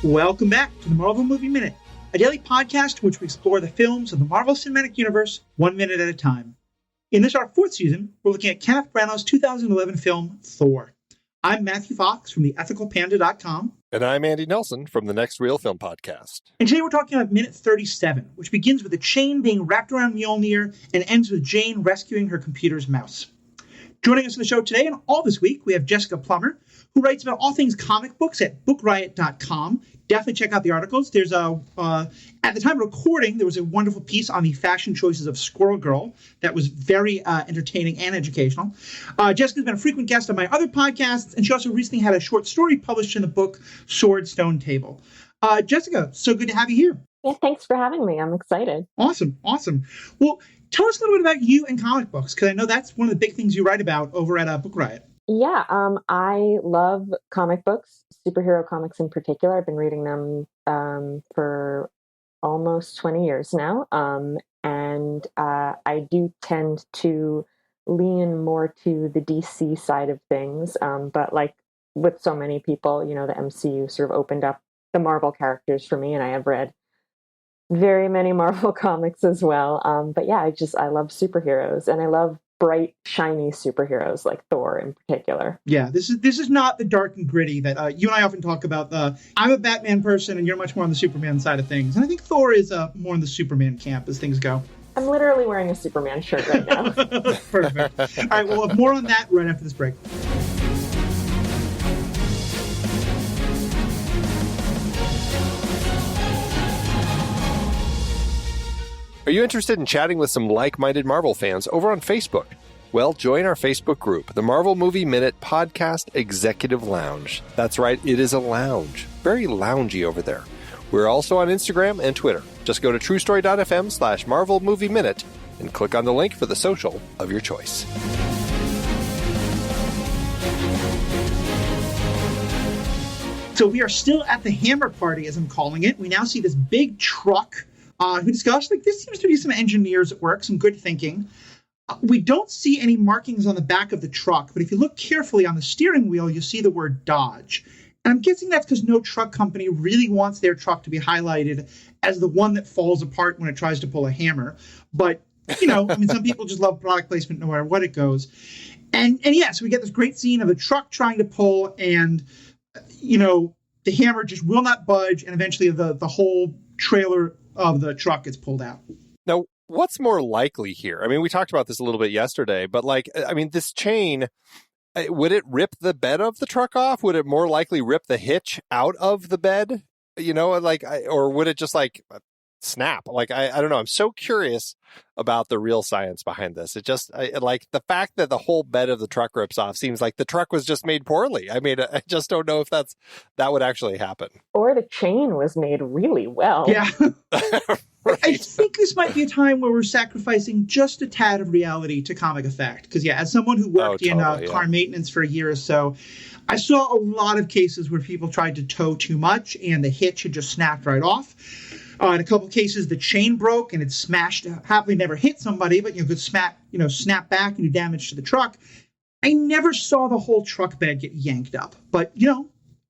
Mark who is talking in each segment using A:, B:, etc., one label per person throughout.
A: Welcome back to the Marvel Movie Minute, a daily podcast in which we explore the films of the Marvel Cinematic Universe 1 minute at a time. In this, our 4th season, we're looking at Kenneth Branagh's 2011 film, Thor. I'm Matthew Fox from theethicalpanda.com.
B: And I'm Andy Nelson from the Next Real Film Podcast.
A: And today we're talking about minute 37, which begins with a chain being wrapped around Mjølnir and ends with Jane rescuing her computer's mouse. Joining us on the show today and all this week, we have Jessica Plummer, who writes about all things comic books at bookriot.com. Definitely check out the articles. There's at the time of recording, there was a wonderful piece on the fashion choices of Squirrel Girl that was very entertaining and educational. Jessica's been a frequent guest on my other podcasts, and she also recently had a short story published in the book Sword Stone Table. Jessica, so good to have you here.
C: Yeah, thanks for having me. I'm excited.
A: Awesome. Well, tell us a little bit about you and comic books, because I know that's one of the big things you write about over at Book Riot.
C: Yeah, I love comic books, superhero comics in particular. I've been reading them for almost 20 years now. And I do tend to lean more to the DC side of things. But like with so many people, the MCU sort of opened up the Marvel characters for me, and I have read very many Marvel comics as well. But yeah, I love superheroes, and I love bright, shiny superheroes like Thor in particular.
A: Yeah, this is not the dark and gritty that you and I often talk about. I'm a Batman person, and you're much more on the Superman side of things. And I think Thor is more in the Superman camp as things go.
C: I'm literally wearing a Superman shirt right now.
A: Perfect. All right, well, we'll have more on that right after this break.
B: Are you interested in chatting with some like-minded Marvel fans over on Facebook? Well, join our Facebook group, the Marvel Movie Minute Podcast Executive Lounge. That's right, it is a lounge. Very loungy over there. We're also on Instagram and Twitter. Just go to truestory.fm/Marvel Movie Minute and click on the link for the social of your choice.
A: So we are still at the Hammer Party, as I'm calling it. We now see this big truck. Who discussed, this seems to be some engineers at work, some good thinking. We don't see any markings on the back of the truck, but if you look carefully on the steering wheel, you see the word Dodge. And I'm guessing that's because no truck company really wants their truck to be highlighted as the one that falls apart when it tries to pull a hammer. But, some people just love product placement no matter what it goes. And yes, we get this great scene of a truck trying to pull, and, the hammer just will not budge, and eventually the whole trailer of the truck gets pulled out.
B: Now, what's more likely here? I mean, we talked about this a little bit yesterday, but this chain, would it rip the bed of the truck off? Would it more likely rip the hitch out of the bed? Or would it just snap? I don't know. I'm so curious about the real science behind this. It just, the fact that the whole bed of the truck rips off seems like the truck was just made poorly. I mean, I just don't know if that would actually happen.
C: Or the chain was made really well.
A: Yeah.
B: Right.
A: I think this might be a time where we're sacrificing just a tad of reality to comic effect. Because, as someone who worked in car maintenance for a year or so, I saw a lot of cases where people tried to tow too much and the hitch had just snapped right off. In a couple of cases, the chain broke and it smashed. Happily, never hit somebody, but could snap back and do damage to the truck. I never saw the whole truck bed get yanked up, but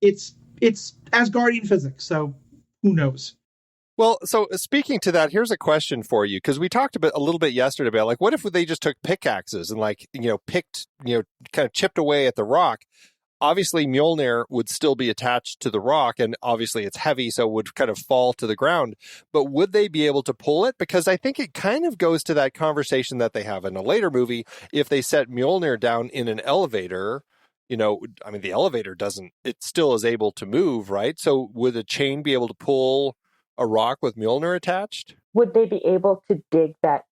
A: it's Asgardian physics, so who knows?
B: Well, so speaking to that, here's a question for you, because we talked a little bit yesterday about what if they just took pickaxes and picked, kind of chipped away at the rock. Obviously, Mjølnir would still be attached to the rock, and obviously it's heavy, so it would kind of fall to the ground. But would they be able to pull it? Because I think it kind of goes to that conversation that they have in a later movie. If they set Mjølnir down in an elevator, the elevator it still is able to move, right? So would a chain be able to pull a rock with Mjølnir attached?
C: Would they be able to dig that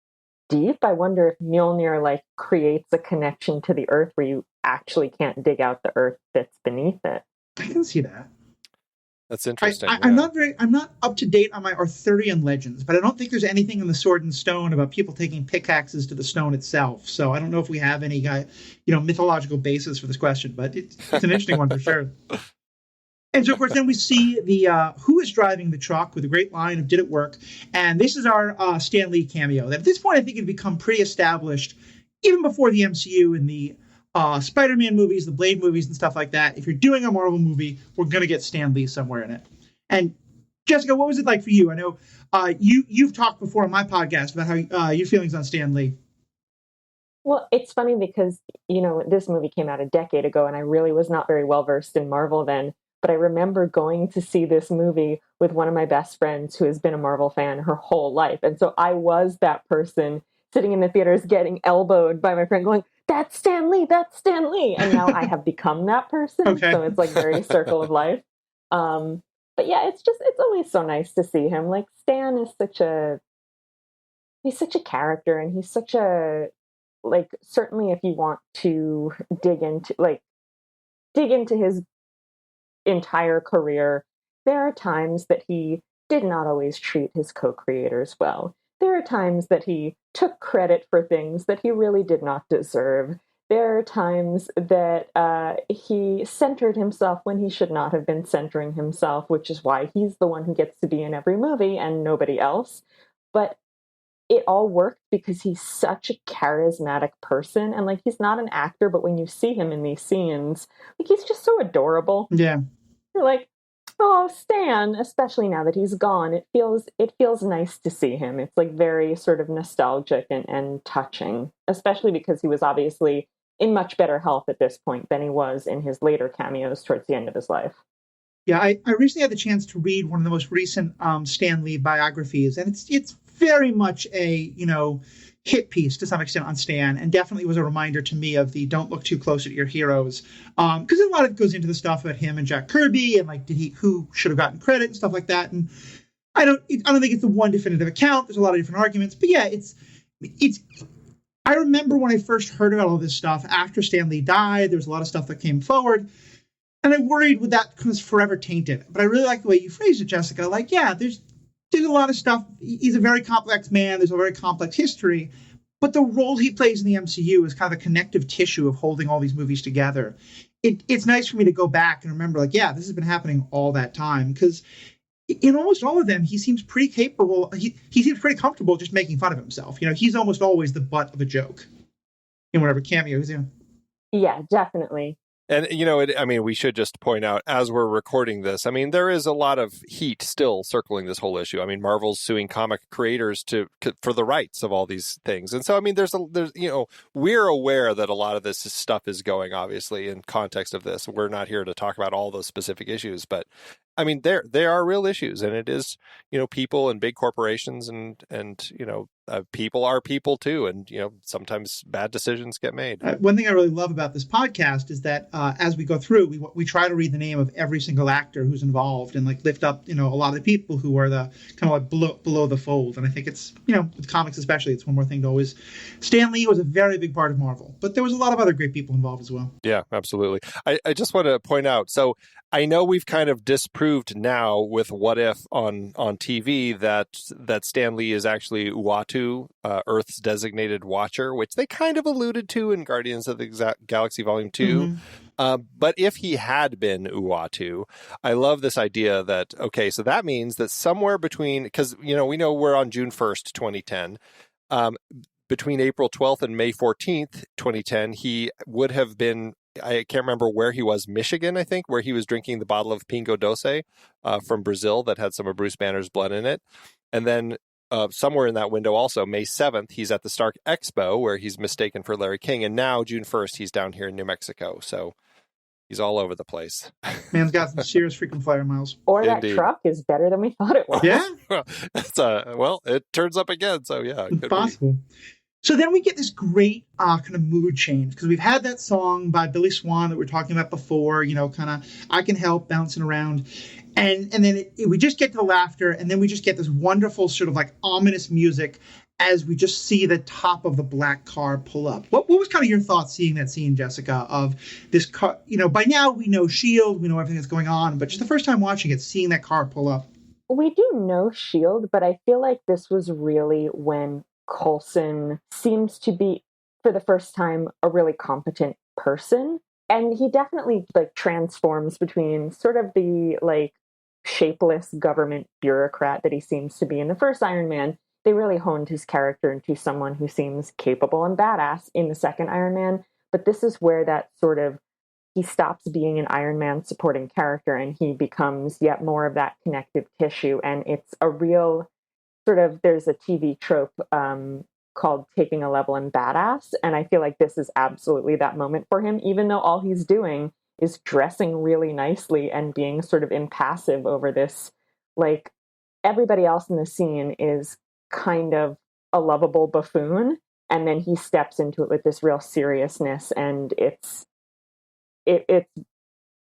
C: deep? I wonder if Mjølnir creates a connection to the earth where you actually can't dig out the earth that's beneath it.
A: I can see that.
B: That's interesting.
A: I'm not up to date on my Arthurian legends, but I don't think there's anything in the Sword and Stone about people taking pickaxes to the stone itself. So I don't know if we have any mythological basis for this question, but it's an interesting one for sure. And so, of course, then we see the who is driving the truck with a great line of "Did it work?" And this is our Stan Lee cameo. That at this point, I think it had become pretty established, even before the MCU and the Spider-Man movies, the Blade movies, and stuff like that. If you're doing a Marvel movie, we're going to get Stan Lee somewhere in it. And Jessica, what was it like for you? I know you've talked before on my podcast about how your feelings on Stan Lee.
C: Well, it's funny because, this movie came out a decade ago and I really was not very well versed in Marvel then. But I remember going to see this movie with one of my best friends who has been a Marvel fan her whole life. And so I was that person sitting in the theaters getting elbowed by my friend going, "That's Stan Lee, that's Stan Lee." And now I have become that person.
A: Okay.
C: So it's like very circle of life. But yeah, it's always so nice to see him. Like Stan is he's such a character, and he's such a, like, certainly if you want to dig into his entire career, there are times that he did not always treat his co-creators well. There are times that he took credit for things that he really did not deserve. There are times that he centered himself when he should not have been centering himself, which is why he's the one who gets to be in every movie and nobody else. But it all worked because he's such a charismatic person. And, like, he's not an actor, but when you see him in these scenes, like, he's just so adorable.
A: Yeah.
C: You're like, oh, Stan, especially now that he's gone, it feels nice to see him. It's like very sort of nostalgic and touching, especially because he was obviously in much better health at this point than he was in his later cameos towards the end of his life.
A: Yeah, I recently had the chance to read one of the most recent Stan Lee biographies, and it's very much a, hit piece to some extent on Stan, and definitely was a reminder to me of the don't look too close at your heroes, because a lot of it goes into the stuff about him and Jack Kirby, and like who should have gotten credit and stuff like that. And I don't think it's the one definitive account. There's a lot of different arguments, but yeah, it's. I remember when I first heard about all this stuff after Stan Lee died, there was a lot of stuff that came forward. And I worried would that was forever tainted. But I really like the way you phrased it, Jessica. Like, yeah, there's a lot of stuff. He's a very complex man. There's a very complex history. But the role he plays in the MCU is kind of a connective tissue of holding all these movies together. It's nice for me to go back and remember, like, yeah, this has been happening all that time. Because in almost all of them, he seems pretty capable. He seems pretty comfortable just making fun of himself. He's almost always the butt of a joke in whatever cameo he's in.
C: Yeah, definitely.
B: And, we should just point out, as we're recording this, there is a lot of heat still circling this whole issue. Marvel's suing comic creators for the rights of all these things. And so, there's we're aware that a lot of this stuff is going, obviously, in context of this. We're not here to talk about all those specific issues, but there are real issues, and it is, people and big corporations and people are people too. And, sometimes bad decisions get made.
A: One thing I really love about this podcast is that as we go through, we try to read the name of every single actor who's involved and like lift up, a lot of the people who are the kind of like below the fold. And I think it's, with comics especially, it's one more thing to always. Stan Lee was a very big part of Marvel, but there was a lot of other great people involved as well.
B: Yeah, absolutely. I just want to point out, so I know we've kind of disproved now with What If on TV that Stan Lee is actually Uatu, Earth's designated watcher, which they kind of alluded to in Guardians of the Galaxy Volume 2. Mm-hmm. But if he had been Uatu, I love this idea that, okay, so that means that somewhere between, because, we know we're on June 1st, 2010, between April 12th and May 14th, 2010, he would have been, I can't remember where he was, Michigan, I think, where he was drinking the bottle of Pingo Doce from Brazil that had some of Bruce Banner's blood in it. And then somewhere in that window also, May 7th, he's at the Stark Expo where he's mistaken for Larry King. And now, June 1st, he's down here in New Mexico. So he's all over the place.
A: Man's got some serious freaking flyer miles.
C: Or that truck is better than we thought it was.
A: Yeah.
B: Well, it turns up again. So yeah, it could
A: possible. So then we get this great kind of mood change because we've had that song by Billy Swan that we were talking about before, kind of I Can Help bouncing around. And then we just get to the laughter, and then we just get this wonderful sort of like ominous music as we just see the top of the black car pull up. What was kind of your thoughts seeing that scene, Jessica, of this car? By now we know S.H.I.E.L.D., we know everything that's going on, but just the first time watching it, seeing that car pull up.
C: We do know S.H.I.E.L.D., but I feel like this was really when Coulson seems to be, for the first time, a really competent person. And he definitely like transforms between sort of the like shapeless government bureaucrat that he seems to be in the first Iron Man. They really honed his character into someone who seems capable and badass in the second Iron Man. But this is where that sort of he stops being an Iron Man supporting character and he becomes yet more of that connective tissue. And it's a real sort of, there's a TV trope called taking a level in badass. And I feel like this is absolutely that moment for him, even though all he's doing is dressing really nicely and being sort of impassive over this. Like, everybody else in the scene is kind of a lovable buffoon. And then he steps into it with this real seriousness. And it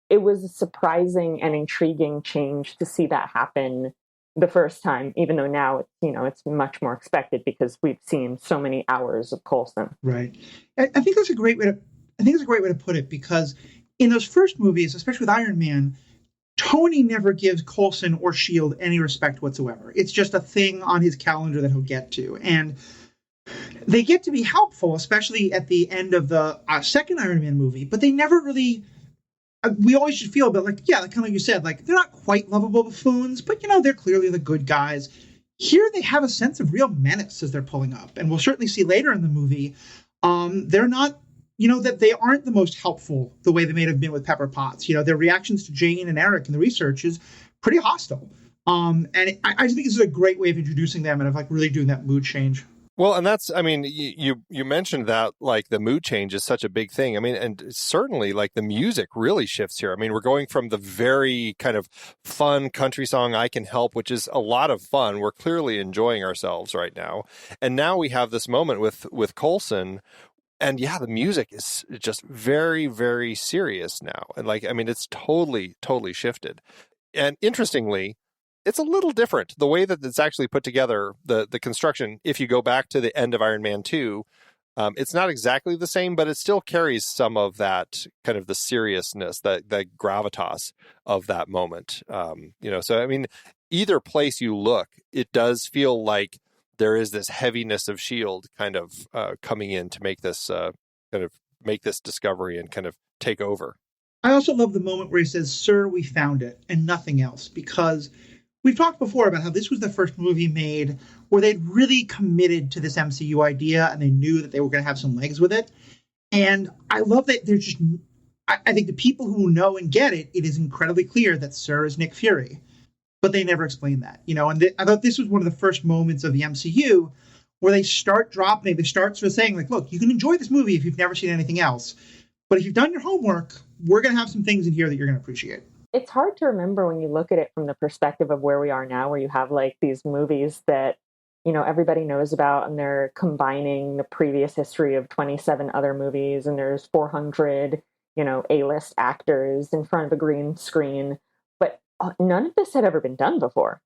C: was a surprising and intriguing change to see that happen the first time, even though now it's much more expected because we've seen so many hours of Coulson.
A: Right. I think that's a great way to put it, because in those first movies, especially with Iron Man, Tony never gives Coulson or S.H.I.E.L.D. any respect whatsoever. It's just a thing on his calendar that he'll get to. And they get to be helpful, especially at the end of the second Iron Man movie, but they never really... we always should feel a bit like, yeah, kind of like you said, like, they're not quite lovable buffoons, but, they're clearly the good guys. Here they have a sense of real menace as they're pulling up. And we'll certainly see later in the movie, they're not, that they aren't the most helpful the way they may have been with Pepper Potts. Their reactions to Jane and Eric in the research is pretty hostile. And I just think this is a great way of introducing them and of, like, really doing that mood change.
B: Well, and that's, I mean, you mentioned that, like, the mood change is such a big thing. I mean, and certainly, like, the music really shifts here. I mean, we're going from the very kind of fun country song, I Can Help, which is a lot of fun. We're clearly enjoying ourselves right now. And now we have this moment with Coulson. And yeah, the music is just very, very serious now. And, like, I mean, it's totally, totally shifted. And interestingly, it's a little different, the way that it's actually put together, the construction. If you go back to the end of Iron Man 2, it's not exactly the same, but it still carries some of that kind of the seriousness, that gravitas of that moment. So, I mean, either place you look, it does feel like there is this heaviness of S.H.I.E.L.D. kind of coming in to make this make this discovery and kind of take over.
A: I also love the moment where he says, "Sir, we found it," and nothing else, because we've talked before about how this was the first movie made where they'd really committed to this MCU idea and they knew that they were going to have some legs with it. And I love that they're just... I think the people who know and get it, it is incredibly clear that Sir is Nick Fury. But they never explain that, And I thought this was one of the first moments of the MCU where they start dropping it. They start sort of saying, like, look, you can enjoy this movie if you've never seen anything else. But if you've done your homework, we're going to have some things in here that you're going to appreciate.
C: It's hard to remember when you look at it from the perspective of where we are now, where you have, like, these movies that, everybody knows about, and they're combining the previous history of 27 other movies, and there's 400, A-list actors in front of a green screen. But none of this had ever been done before.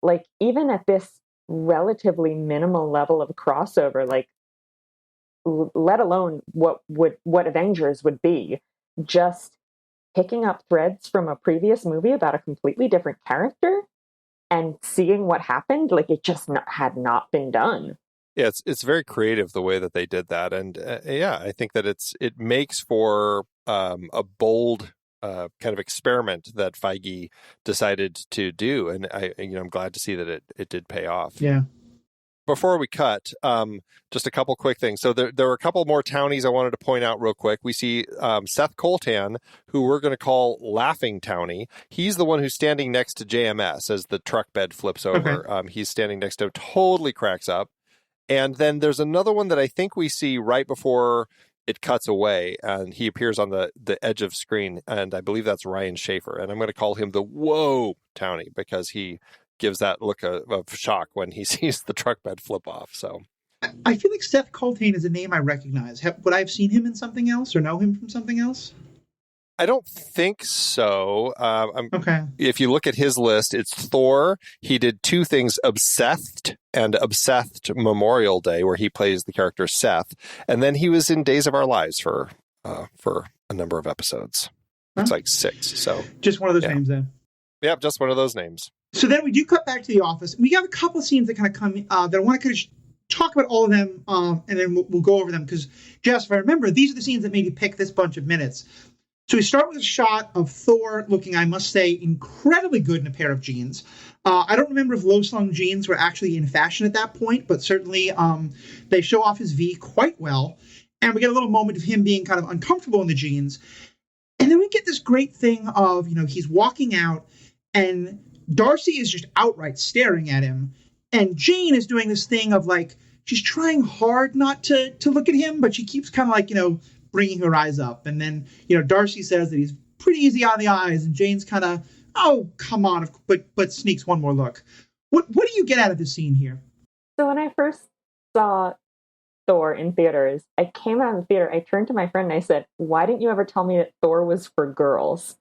C: Like, even at this relatively minimal level of crossover, like, let alone what Avengers would be, just picking up threads from a previous movie about a completely different character and seeing what happened, like, it just had not been done.
B: Yeah, it's very creative the way that they did that, and I think that it makes for a bold kind of experiment that Feige decided to do, and I'm glad to see that it did pay off.
A: Yeah.
B: Before we cut, just a couple quick things. So there were a couple more Townies I wanted to point out real quick. We see Seth Coulson, who we're going to call Laughing Townie. He's the one who's standing next to JMS as the truck bed flips over. Okay. He's standing next to him, totally cracks up. And then there's another one that I think we see right before it cuts away, and he appears on the edge of screen, and I believe that's Ryan Schaefer. And I'm going to call him the Whoa Townie because he gives that look of shock when he sees the truck bed flip off. So
A: I feel like Seth Coulson is a name I recognize. Would I have seen him in something else or know him from something else?
B: I don't think so.
A: Okay.
B: If you look at his list, it's Thor. He did two things, Obsessed and Obsessed Memorial Day, where he plays the character Seth. And then he was in Days of Our Lives for a number of episodes. It's like 6. So
A: just one of those names then.
B: Yeah, just one of those names.
A: So then we do cut back to the office. We have a couple of scenes that kind of come that I want to kind of talk about all of them, and then we'll go over them. Because, Jess, if I remember, these are the scenes that made you pick this bunch of minutes. So we start with a shot of Thor looking, I must say, incredibly good in a pair of jeans. I don't remember if low-slung jeans were actually in fashion at that point, but certainly they show off his V quite well. And we get a little moment of him being kind of uncomfortable in the jeans. And then we get this great thing of, he's walking out and Darcy is just outright staring at him. And Jane is doing this thing of like, she's trying hard not to look at him, but she keeps kind of like, bringing her eyes up. And then, Darcy says that he's pretty easy on the eyes. And Jane's kind of, oh, come on, but sneaks one more look. What do you get out of this scene here?
C: So when I first saw Thor in theaters, I came out of the theater, I turned to my friend and I said, why didn't you ever tell me that Thor was for girls?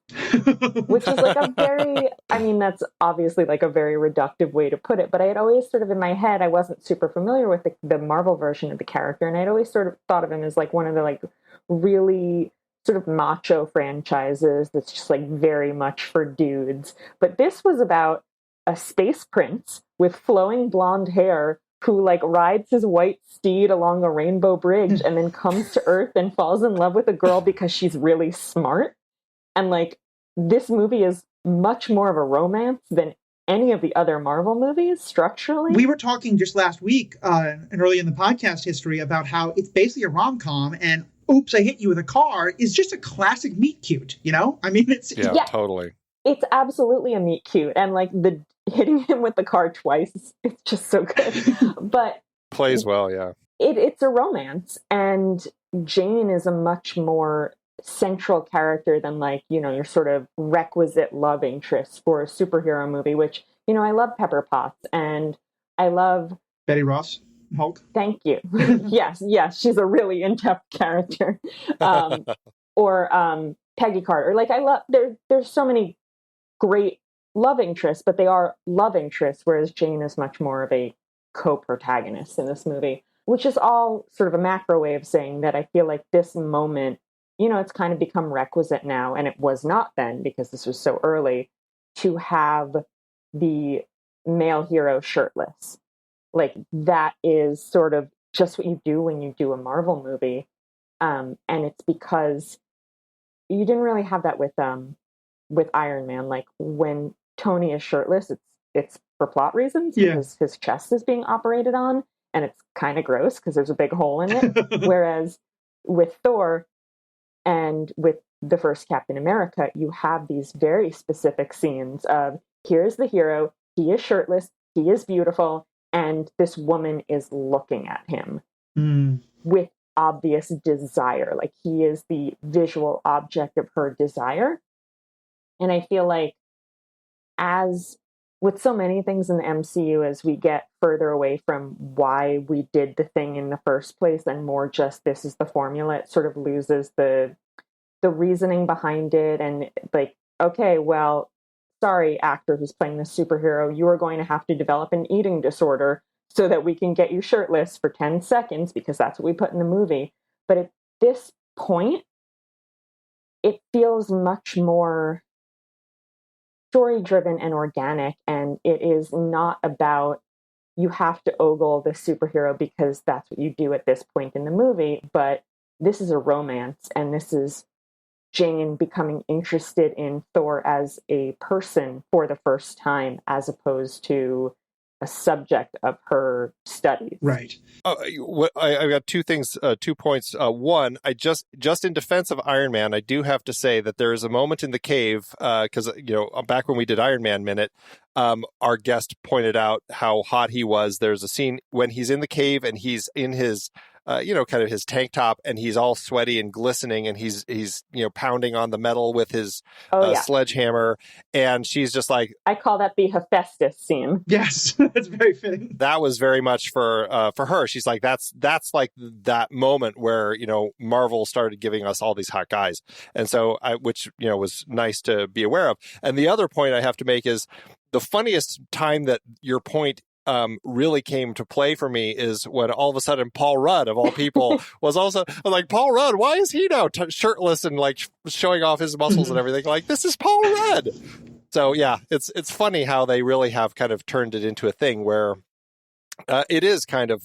C: Which is like that's obviously like a very reductive way to put it, but I had always sort of in my head, I wasn't super familiar with the Marvel version of the character, and I'd always sort of thought of him as like one of the like really sort of macho franchises that's just like very much for dudes. But this was about a space prince with flowing blonde hair who like rides his white steed along a rainbow bridge and then comes to Earth and falls in love with a girl because she's really smart. And like, this movie is much more of a romance than any of the other Marvel movies structurally.
A: We were talking just last week and early in the podcast history about how it's basically a rom-com, and Oops, I Hit You With a Car is just a classic meet cute, I mean, it's
B: totally.
C: It's absolutely a meet cute. And like the hitting him with the car twice, it's just so good. But
B: plays well, yeah.
C: It's a romance, and Jane is a much more central character than like, your sort of requisite love interest for a superhero movie, which, I love Pepper Potts and I love
A: Betty Ross, Hulk.
C: Thank you. Yes, she's a really in-depth character. Or Peggy Carter. Like I love there's so many great love interests, but they are love interests, whereas Jane is much more of a co-protagonist in this movie, which is all sort of a macro way of saying that I feel like this moment, it's kind of become requisite now, and it was not then because this was so early, to have the male hero shirtless. Like that is sort of just what you do when you do a Marvel movie. And it's because you didn't really have that with Iron Man. Like when Tony is shirtless, it's for plot reasons because his chest is being operated on, and it's kind of gross because there's a big hole in it. Whereas with Thor and with the first Captain America, you have these very specific scenes of here's the hero, he is shirtless, he is beautiful, and this woman is looking at him with obvious desire. Like he is the visual object of her desire. And I feel like as with so many things in the MCU, as we get further away from why we did the thing in the first place and more just this is the formula, it sort of loses the reasoning behind it. And like, okay, well, sorry, actor who's playing this superhero, you are going to have to develop an eating disorder so that we can get you shirtless for 10 seconds because that's what we put in the movie. But at this point, it feels much more story-driven and organic, and it is not about you have to ogle the superhero because that's what you do at this point in the movie, but this is a romance, and this is Jane becoming interested in Thor as a person for the first time, as opposed to a subject of her studies.
A: Right.
B: I got two things, 2 points. One, I just in defense of Iron Man, I do have to say that there is a moment in the cave, because back when we did Iron Man Minute, our guest pointed out how hot he was. There's a scene when he's in the cave and he's in his kind of his tank top, and he's all sweaty and glistening, and he's pounding on the metal with his sledgehammer, and she's just like,
C: I call that the Hephaestus scene.
A: Yes, that's very fitting.
B: That was very much for her. She's like, that's like that moment where Marvel started giving us all these hot guys, and so which was nice to be aware of. And the other point I have to make is the funniest time that your point really came to play for me is when all of a sudden Paul Rudd, of all people, was also like, Paul Rudd, why is he now shirtless and like showing off his muscles and everything? Like, this is Paul Rudd. So yeah, it's funny how they really have kind of turned it into a thing where it is kind of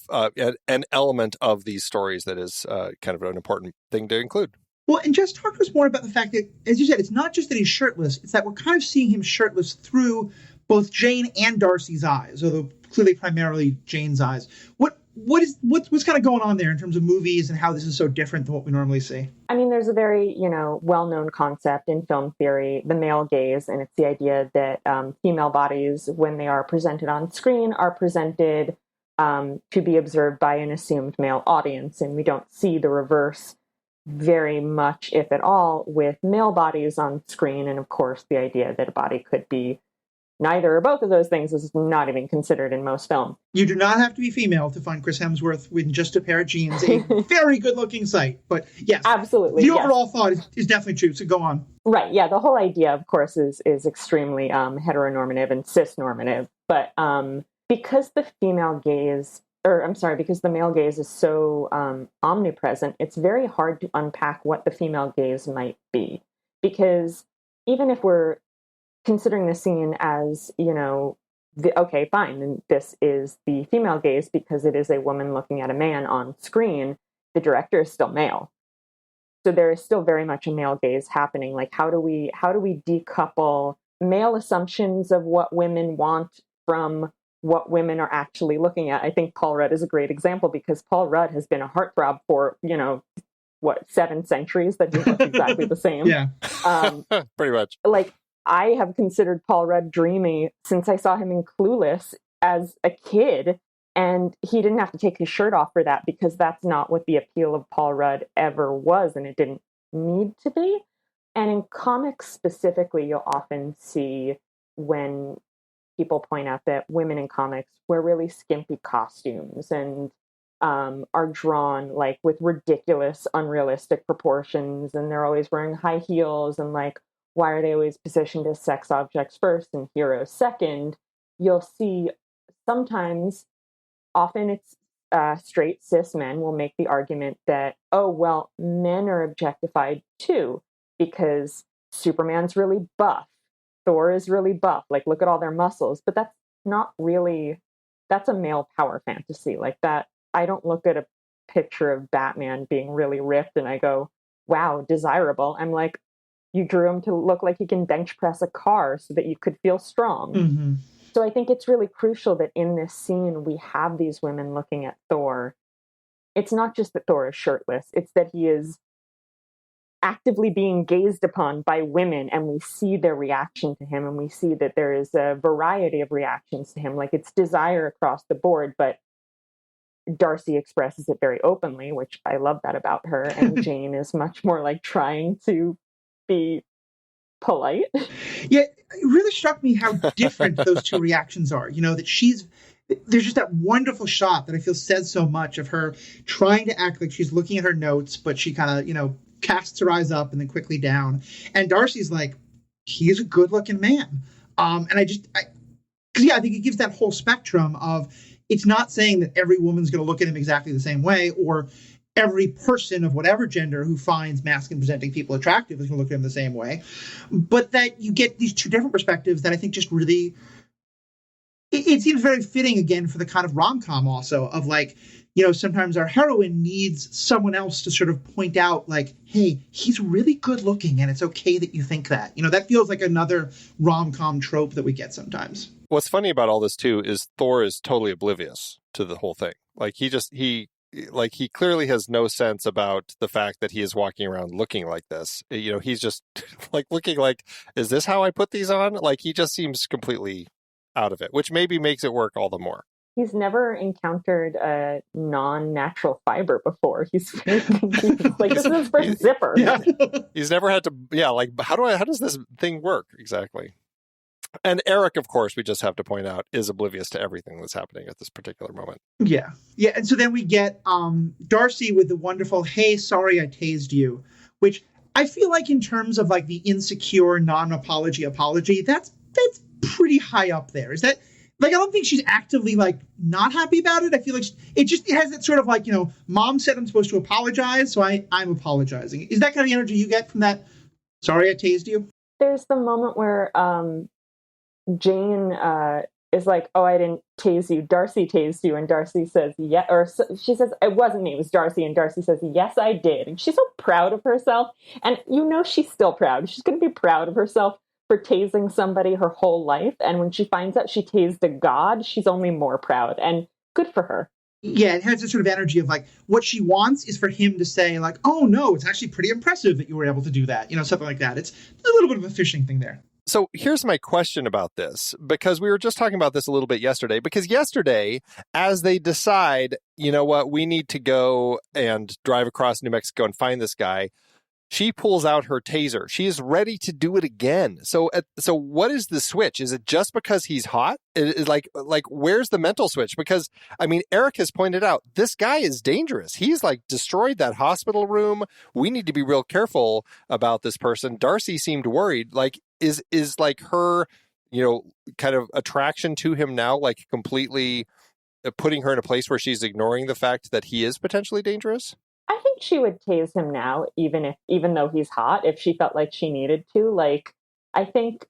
B: an element of these stories that is kind of an important thing to include.
A: Well, and just talk to us more about the fact that, as you said, it's not just that he's shirtless, it's that we're kind of seeing him shirtless through both Jane and Darcy's eyes, although clearly primarily Jane's eyes. What what's kind of going on there in terms of movies and how this is so different than what we normally see?
C: I mean, there's a very, well-known concept in film theory, the male gaze, and it's the idea that female bodies, when they are presented on screen, are presented to be observed by an assumed male audience, and we don't see the reverse very much, if at all, with male bodies on screen. And of course, the idea that a body could be neither or both of those things is not even considered in most film.
A: You do not have to be female to find Chris Hemsworth with just a pair of jeans a very good-looking sight. But yes,
C: absolutely,
A: the overall thought is definitely true. So go on.
C: Right. Yeah. The whole idea, of course, is extremely heteronormative and cisnormative. But because the because the male gaze is so omnipresent, it's very hard to unpack what the female gaze might be. Because even if we're considering the scene as, okay, fine, and this is the female gaze because it is a woman looking at a man on screen, the director is still male. So there is still very much a male gaze happening. Like, how do we decouple male assumptions of what women want from what women are actually looking at? I think Paul Rudd is a great example because Paul Rudd has been a heartthrob for, 7 centuries that he looks exactly the same.
A: Yeah.
B: Pretty much.
C: Like, I have considered Paul Rudd dreamy since I saw him in Clueless as a kid, and he didn't have to take his shirt off for that because that's not what the appeal of Paul Rudd ever was, and it didn't need to be. And in comics specifically, you'll often see when people point out that women in comics wear really skimpy costumes and are drawn like with ridiculous, unrealistic proportions, and they're always wearing high heels and like, why are they always positioned as sex objects first and heroes second? You'll see sometimes, often it's straight cis men will make the argument that, oh, well, men are objectified too because Superman's really buff. Thor is really buff. Like, look at all their muscles. But that's not really, that's a male power fantasy. Like that, I don't look at a picture of Batman being really ripped and I go, wow, desirable. I'm like, you drew him to look like he can bench press a car so that you could feel strong.
A: Mm-hmm.
C: So I think it's really crucial that in this scene, we have these women looking at Thor. It's not just that Thor is shirtless. It's that he is actively being gazed upon by women, and we see their reaction to him, and we see that there is a variety of reactions to him. Like, it's desire across the board, but Darcy expresses it very openly, which I love that about her. And Jane is much more like trying to be polite.
A: Yeah, it really struck me how different those two reactions are. That there's just that wonderful shot that I feel says so much of her trying to act like she's looking at her notes, but she kind of, casts her eyes up and then quickly down. And Darcy's like, he's a good looking man. And I think it gives that whole spectrum of, it's not saying that every woman's going to look at him exactly the same way, or every person of whatever gender who finds masculine presenting people attractive is going to look at him the same way, but that you get these two different perspectives that I think just really, it seems very fitting again for the kind of rom-com also of like, sometimes our heroine needs someone else to sort of point out like, hey, he's really good looking and it's okay that you think that. That feels like another rom-com trope that we get sometimes.
B: What's funny about all this too is Thor is totally oblivious to the whole thing. Like he clearly has no sense about the fact that he is walking around looking like this. He's just like looking like, is this how I put these on? Like, he just seems completely out of it, which maybe makes it work all the more.
C: He's never encountered a non-natural fiber before. He's like, this is his first zipper.
B: Yeah. He's never had to, like, how does this thing work exactly? And Eric, of course, we just have to point out, is oblivious to everything that's happening at this particular moment.
A: Yeah. Yeah. And so then we get Darcy with the wonderful, hey, sorry I tased you, which I feel like in terms of like the insecure non-apology apology, that's pretty high up there. Is that, like, I don't think she's actively like not happy about it. I feel like it has that sort of like, mom said I'm supposed to apologize, so I'm apologizing. Is that kind of the energy you get from that, sorry I tased you?
C: There's the moment where Jane is like, oh, I didn't tase you. Darcy tased you. And Darcy says, yeah. Or she says, it wasn't me, it was Darcy. And Darcy says, yes, I did. And she's so proud of herself. And she's still proud. She's going to be proud of herself for tasing somebody her whole life. And when she finds out she tased a god, she's only more proud. And good for her.
A: Yeah, it has this sort of energy of like what she wants is for him to say like, "Oh no, it's actually pretty impressive that you were able to do that," something like that. It's a little bit of a fishing thing there.
B: So here's my question about this, because we were just talking about this a little bit yesterday, because yesterday, as they decide, you know what, we need to go and drive across New Mexico and find this guy, she pulls out her taser. She is ready to do it again. So what is the switch? Is it just because he's hot? Like where's the mental switch? Because, I mean, Eric has pointed out, this guy is dangerous. He's like destroyed that hospital room. We need to be real careful about this person. Darcy seemed worried. Like, is like her, kind of attraction to him now, like completely putting her in a place where she's ignoring the fact that he is potentially dangerous?
C: I think she would tase him now, even though he's hot, if she felt like she needed to. Like, I think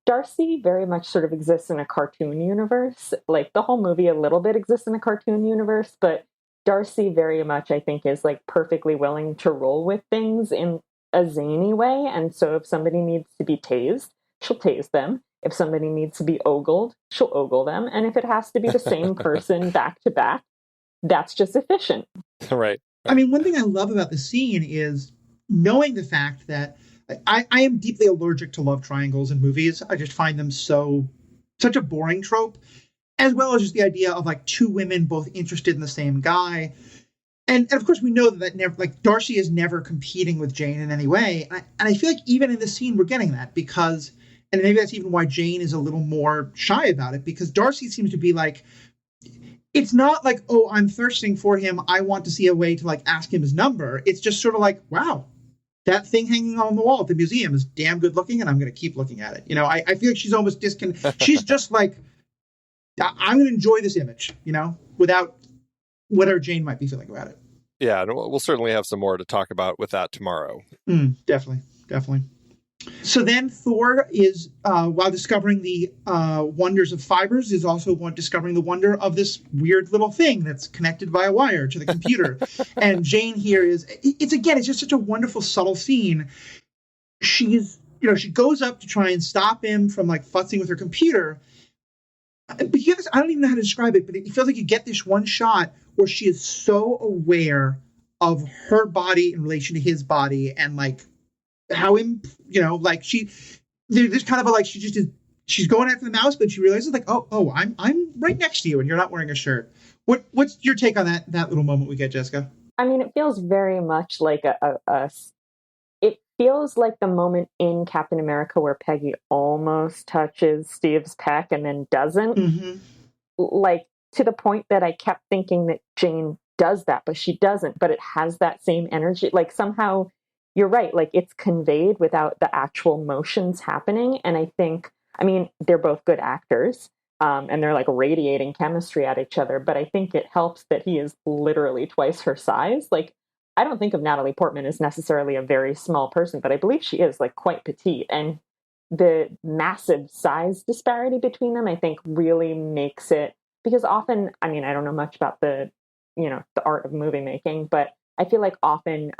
C: Darcy very much sort of exists in a cartoon universe. Like, the whole movie a little bit exists in a cartoon universe, but Darcy very much, I think, is like perfectly willing to roll with things in a zany way. And so if somebody needs to be tased, she'll tase them. If somebody needs to be ogled, she'll ogle them. And if it has to be the same person back to back, that's just efficient.
B: Right.
A: I mean, one thing I love about the scene is knowing the fact that I am deeply allergic to love triangles in movies. I just find them such a boring trope, as well as just the idea of like two women both interested in the same guy. And of course, we know that never, like, Darcy is never competing with Jane in any way. And I feel like even in this scene, we're getting that because, and maybe that's even why Jane is a little more shy about it, because Darcy seems to be like, it's not like, oh, I'm thirsting for him, I want to see a way to like ask him his number. It's just sort of like, wow, that thing hanging on the wall at the museum is damn good looking, and I'm going to keep looking at it. I feel like she's almost she's just like, I'm going to enjoy this image, without whatever Jane might be feeling about it.
B: Yeah, and we'll certainly have some more to talk about with that tomorrow.
A: Definitely. So then Thor is, while discovering the wonders of fibers, is also discovering the wonder of this weird little thing that's connected via wire to the computer. And Jane here it's just such a wonderful, subtle scene. She goes up to try and stop him from like futzing with her computer. But I don't even know how to describe it, but it feels like you get this one shot where she is so aware of her body in relation to his body, and like how him, like there's kind of a like she's going after the mouse, but she realizes like, oh, I'm right next to you, and you're not wearing a shirt. What's your take on that little moment we get, Jessica?
C: I mean, it feels very much like it feels like the moment in Captain America where Peggy almost touches Steve's pec and then doesn't.
A: Mm-hmm.
C: Like, to the point that I kept thinking that Jane does that, but she doesn't. But it has that same energy. Like, somehow, you're right. Like, it's conveyed without the actual motions happening. And I think, I mean, they're both good actors. And they're like radiating chemistry at each other. But I think it helps that he is literally twice her size. Like, I don't think of Natalie Portman as necessarily a very small person, but I believe she is like quite petite. And the massive size disparity between them, I think, really makes it, because often, I mean, I don't know much about the art of movie making, but I feel like often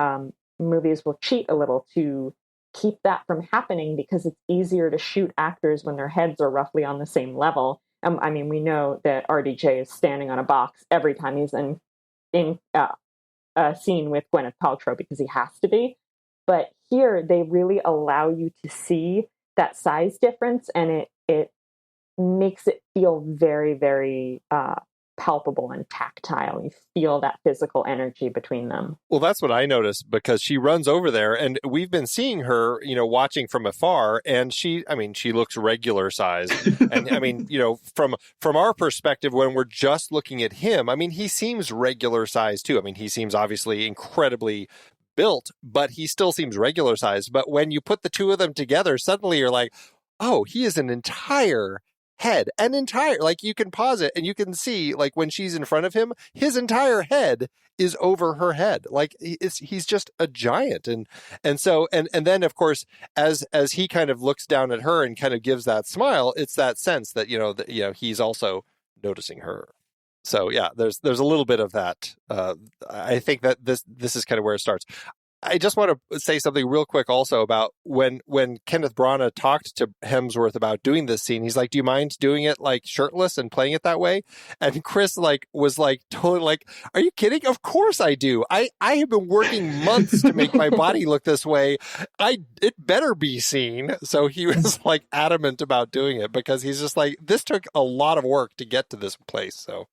C: movies will cheat a little to keep that from happening because it's easier to shoot actors when their heads are roughly on the same level. I mean, we know that RDJ is standing on a box every time he's in a scene with Gwyneth Paltrow because he has to be. But here, they really allow you to see that size difference, and it makes it feel very, very palpable and tactile. You feel that physical energy between them. Well,
B: that's what I noticed, because she runs over there, and we've been seeing her, watching from afar, and she looks regular size. And I mean, from our perspective, when we're just looking at him, I mean, he seems regular size too. I mean, he seems obviously incredibly built, but he still seems regular size. But when you put the two of them together, suddenly you're like, oh, he is an entire head, like, you can pause it and you can see, like, when she's in front of him, his entire head is over her head. Like, he's just a giant. And so then, of course, as he kind of looks down at her and kind of gives that smile, it's that sense that, he's also noticing her. So yeah, there's a little bit of that. I think that this is kind of where it starts. I just want to say something real quick also about when Kenneth Branagh talked to Hemsworth about doing this scene. He's like, "Do you mind doing it like shirtless and playing it that way?" And Chris was totally like, "Are you kidding? Of course I do. I have been working months to make my body look this way. It better be seen." So he was like adamant about doing it because he's just like, this took a lot of work to get to this place. So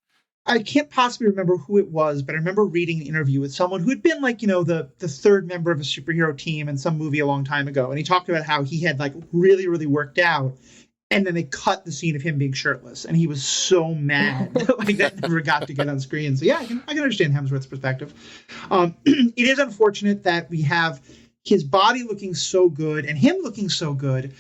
A: I can't possibly remember who it was, but I remember reading an interview with someone who had been like, the third member of a superhero team in some movie a long time ago. And he talked about how he had like really, really worked out. And then they cut the scene of him being shirtless. And he was so mad like that never got to get on screen. So yeah, I can understand Hemsworth's perspective. It is unfortunate that we have his body looking so good and him looking so good,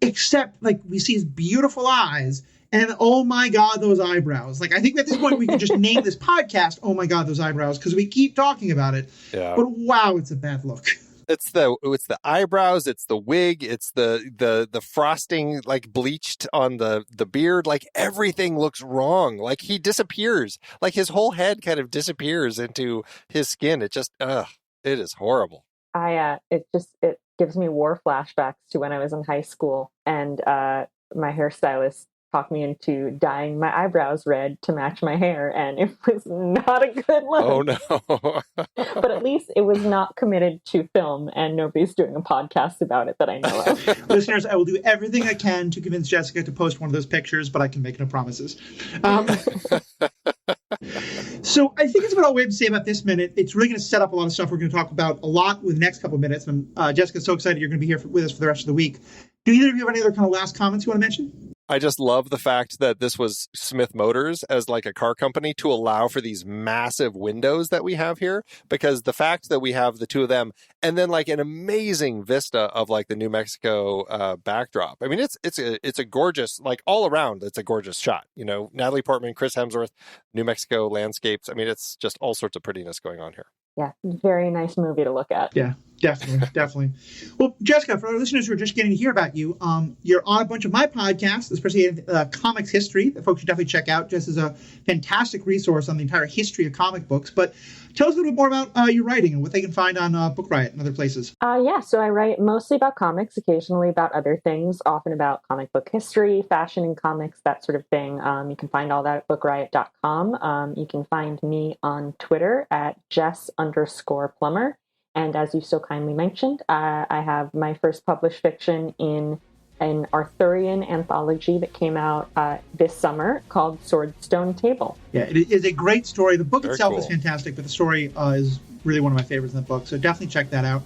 A: except like we see his beautiful eyes. And oh my God, those eyebrows. Like, I think at this point we can just name this podcast, "Oh my God, those eyebrows," because we keep talking about it.
B: Yeah.
A: But wow, it's a bad look.
B: It's the eyebrows, it's the wig, it's the frosting like bleached on the beard. Like everything looks wrong. Like he disappears. Like his whole head kind of disappears into his skin. It just it is horrible.
C: It gives me war flashbacks to when I was in high school, and my hairstylist talked me into dyeing my eyebrows red to match my hair, and it was not a good look.
B: Oh no.
C: But at least it was not committed to film, and nobody's doing a podcast about it that I know of.
A: Listeners, I will do everything I can to convince Jessica to post one of those pictures, but I can make no promises. So I think it's about all we have to say about this minute. It's really going to set up a lot of stuff we're going to talk about a lot with the next couple of minutes. And Jessica's so excited you're going to be here with us for the rest of the week. Do either of you have any other kind of last comments you want to mention?
B: I just love the fact that this was Smith Motors as like a car company to allow for these massive windows that we have here, because the fact that we have the two of them and then like an amazing vista of like the New Mexico backdrop. I mean, it's a gorgeous, like all around, it's a gorgeous shot. Natalie Portman, Chris Hemsworth, New Mexico landscapes. I mean, it's just all sorts of prettiness going on here.
C: Yeah, very nice movie to look at.
A: Yeah, definitely. Well, Jessica, for our listeners who are just getting to hear about you, you're on a bunch of my podcasts, especially Comics History, that folks should definitely check out. Jess is a fantastic resource on the entire history of comic books. But tell us a little bit more about your writing and what they can find on Book Riot and other places.
C: So I write mostly about comics, occasionally about other things, often about comic book history, fashion and comics, that sort of thing. You can find all that at bookriot.com. You can find me on Twitter at Jess_Plummer. And as you so kindly mentioned, I have my first published fiction in an Arthurian anthology that came out this summer called Sword Stone Table.
A: Yeah, it is a great story. The book
B: Very
A: itself
B: cool.
A: is fantastic, but the story is really one of my favorites in the book. So definitely check that out.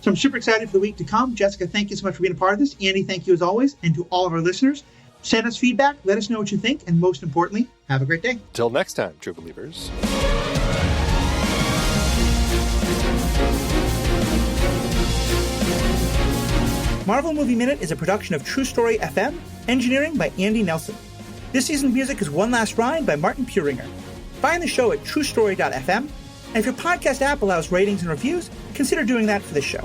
A: So I'm super excited for the week to come. Jessica, thank you so much for being a part of this. Andy, thank you as always. And to all of our listeners, send us feedback. Let us know what you think. And most importantly, have a great day.
B: Till next time, true believers.
A: Marvel Movie Minute is a production of True Story FM, engineering by Andy Nelson. This season's music is One Last Ride by Martin Puringer. Find the show at truestory.fm, and if your podcast app allows ratings and reviews, consider doing that for this show.